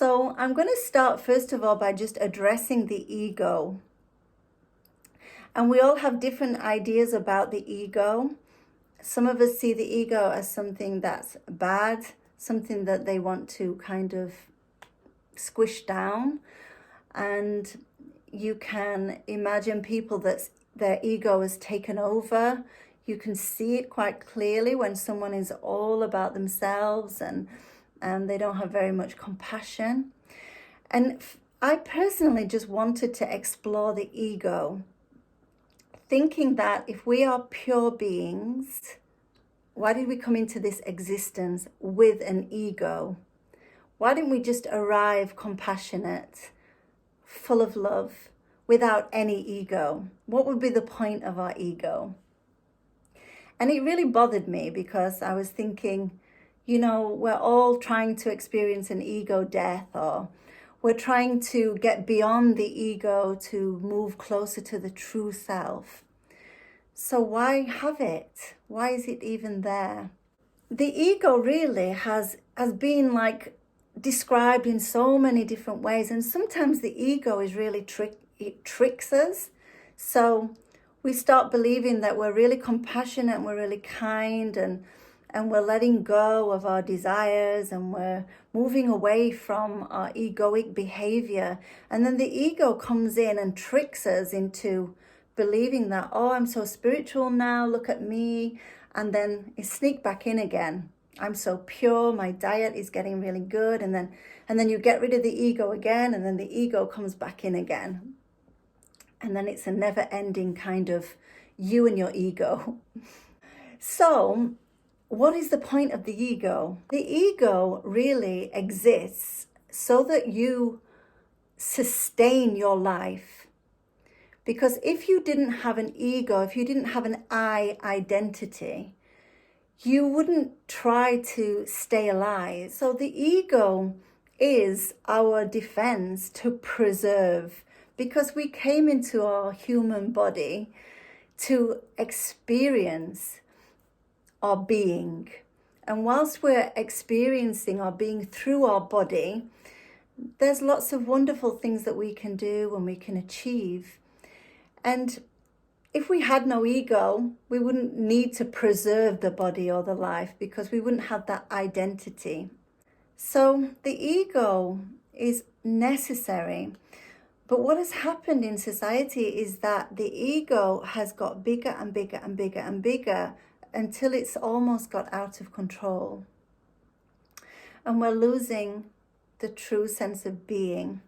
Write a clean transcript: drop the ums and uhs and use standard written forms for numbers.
So I'm going to start first of all by just addressing the ego. And we all have different ideas about the ego. Some of us see the ego as something that's bad, something that they want to kind of squish down. And you can imagine people that their ego has taken over. You can see it quite clearly when someone is all about themselves and they don't have very much compassion. And I personally just wanted to explore the ego, thinking that if we are pure beings, why did we come into this existence with an ego? Why didn't we just arrive compassionate, full of love, without any ego? What would be the point of our ego? And it really bothered me because I was thinking, we're all trying to experience an ego death, or we're trying to get beyond the ego to move closer to the true self. So why have it? Why is it even there? The ego really has been described in so many different ways, and sometimes the ego is really it tricks us. So we start believing that we're really compassionate and we're really kind and we're letting go of our desires and we're moving away from our egoic behavior. And then the ego comes in and tricks us into believing that, oh, I'm so spiritual now, look at me. And then it sneaks back in again. I'm so pure, my diet is getting really good. And then you get rid of the ego again, and then the ego comes back in again. And then it's a never-ending kind of you and your ego. So what is the point of the ego? The ego really exists so that you sustain your life. Because if you didn't have an ego, if you didn't have an I identity, you wouldn't try to stay alive. So the ego is our defense to preserve, because we came into our human body to experience our being. And whilst we're experiencing our being through our body, there's lots of wonderful things that we can do and we can achieve. And if we had no ego, we wouldn't need to preserve the body or the life, because we wouldn't have that identity. So the ego is necessary. But what has happened in society is that the ego has got bigger and bigger and bigger and bigger until it's almost got out of control. And we're losing the true sense of being.